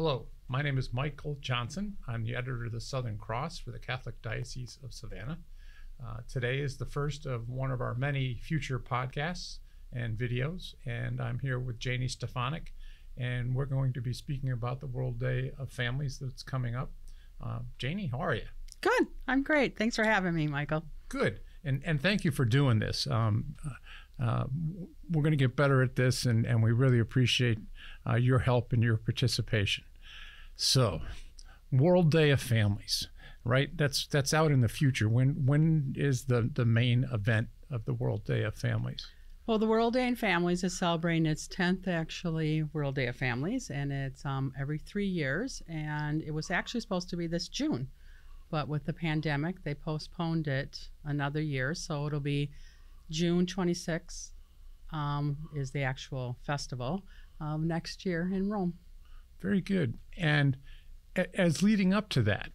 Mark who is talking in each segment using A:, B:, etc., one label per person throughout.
A: Hello, my name is Michael Johnson. I'm the editor of the Southern Cross for the Catholic Diocese of Savannah. Today is the first of one of our many future podcasts and videos, and I'm here with Jayne Stefanic, and we're going to be speaking about the World Day of Families that's coming up. Jayne, how are you?
B: Good. I'm great. Thanks for having me, Michael.
A: Good. And thank you for doing this. We're going to get better at this, and we really appreciate your help and your participation. So, World Day of Families, right? That's out in the future. When is the main event of the World Day of Families?
B: Well, the World Day of Families is celebrating its 10th, actually, World Day of Families, and it's every 3 years, and it was actually supposed to be this June. But with the pandemic, they postponed it another year, so it'll be June 26th is the actual festival next year in Rome.
A: Very good. And as leading up to that,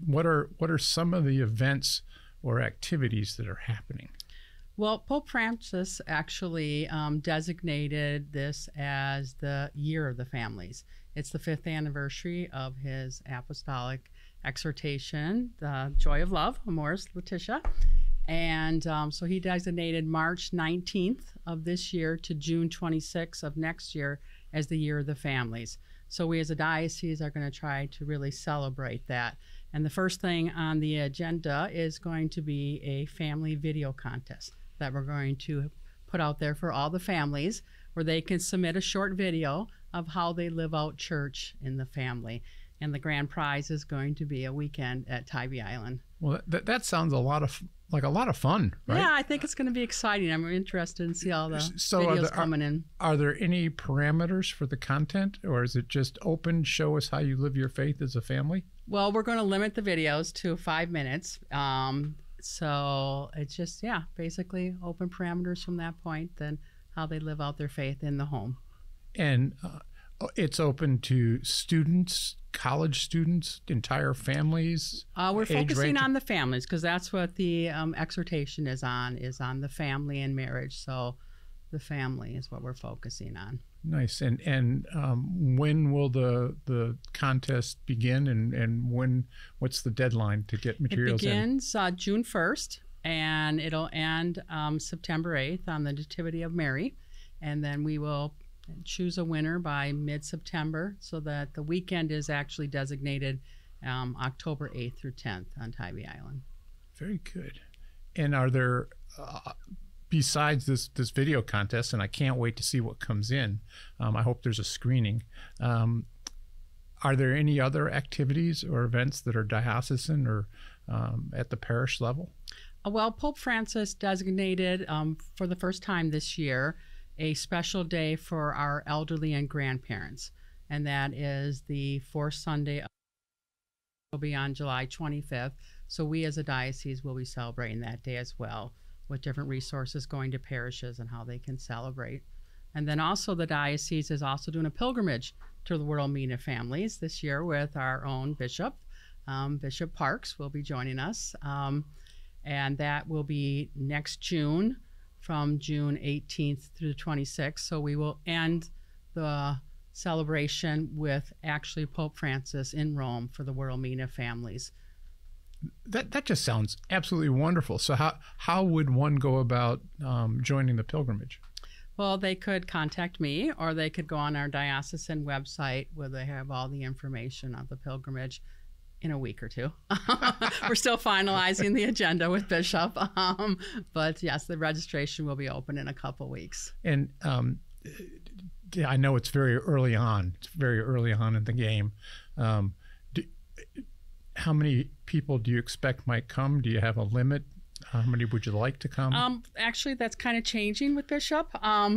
A: what are some of the events or activities that are happening?
B: Well, Pope Francis actually designated this as the Year of the Families. It's the 5th anniversary of his apostolic exhortation, the Joy of Love, Amoris Laetitia. And so he designated March 19th of this year to June 26th of next year as the Year of the Families. So we as a diocese are going to try to really celebrate that. And the first thing on the agenda is going to be a family video contest that we're going to put out there for all the families, where they can submit a short video of how they live out church in the family. And the grand prize is going to be a weekend at Tybee Island.
A: Well, that sounds like a lot of fun, right?
B: Yeah, I think it's going to be exciting. I'm interested in see all the videos coming in.
A: Are there any parameters for the content, or is it just open, show us how you live your faith as a family?
B: Well, we're going to limit the videos to 5 minutes. So it's just, basically open parameters from that point, then how they live out their faith in the home. And
A: it's open to students, college students, entire families?
B: We're focusing on the families, because that's what the exhortation is on the family and marriage. So the family is what we're focusing on.
A: Nice. And when will the contest begin, and what's the deadline to get materials in?
B: It begins June 1st, and it'll end September 8th on the Nativity of Mary. And then we will choose a winner by mid-September, so that the weekend is actually designated October 8th through 10th on Tybee Island.
A: Very good. And are there, besides this video contest, and I can't wait to see what comes in, I hope there's a screening, are there any other activities or events that are diocesan or at the parish level?
B: Well, Pope Francis designated for the first time this year a special day for our elderly and grandparents, and that is the fourth Sunday will be on July 25th. So we as a diocese will be celebrating that day as well, with different resources going to parishes and how they can celebrate. And then also the diocese is also doing a pilgrimage to the World Meeting of Families this year with our own bishop. Bishop Parks will be joining us, and that will be next June, from June 18th through the 26th. So we will end the celebration with actually Pope Francis in Rome for the World Meeting of Families.
A: That just sounds absolutely wonderful. So how would one go about joining the pilgrimage?
B: Well, they could contact me, or they could go on our diocesan website where they have all the information of the pilgrimage in a week or two. We're still finalizing the agenda with Bishop. But yes, the registration will be open in a couple weeks.
A: And I know it's very early on. It's very early on in the game. How many people do you expect might come? Do you have a limit? How many would you like to come?
B: Actually, that's kind of changing with Bishop.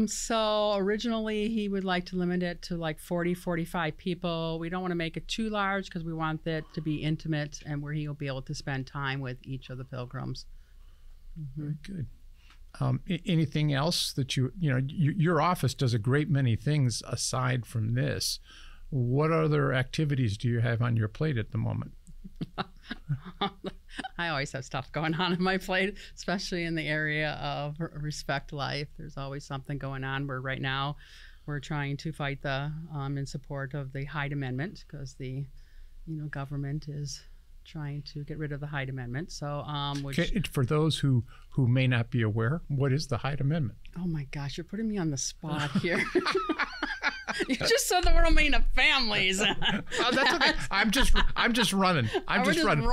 B: So originally he would like to limit it to like 40, 45 people. We don't want to make it too large because we want it to be intimate and where he will be able to spend time with each of the pilgrims. Mm-hmm.
A: Very good. Anything else that your office does a great many things aside from this. What other activities do you have on your plate at the moment?
B: I always have stuff going on my plate, especially in the area of Respect Life. There's always something going on. We're right now we're trying to fight in support of the Hyde Amendment, because the government is trying to get rid of the Hyde Amendment. So,
A: for those who may not be aware, what is the Hyde Amendment?
B: Oh my gosh, you're putting me on the spot here. You just said the word main of families.
A: Oh, that's okay. I'm just running. I'm just running.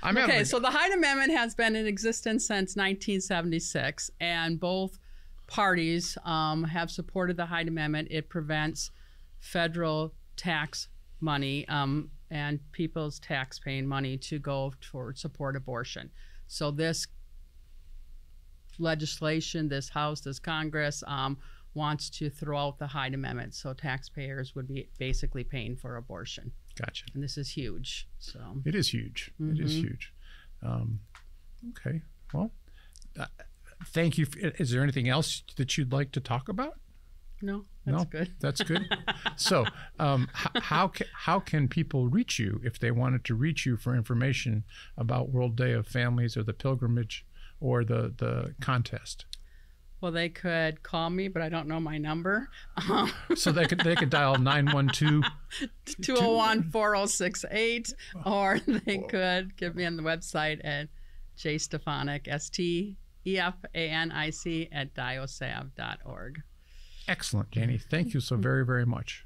B: Okay, so the Hyde Amendment has been in existence since 1976, and both parties have supported the Hyde Amendment. It prevents federal tax money and people's tax-paying money to go toward support abortion. So this legislation, this House, this Congress wants to throw out the Hyde Amendment, so taxpayers would be basically paying for abortion.
A: Gotcha.
B: And this is huge. So
A: it is huge. It is huge. Okay. Well, thank you. Is there anything else that you'd like to talk about?
B: No, that's good.
A: That's good. So, how can people reach you if they wanted to reach you for information about World Day of Families or the pilgrimage or the contest?
B: Well, they could call me, but I don't know my number.
A: So they could dial
B: 912-201-4068, or they could give me on the website at Jayne Stefanic, STEFANIC @diosav.org.
A: Excellent, Jayne. Thank you so very, very much.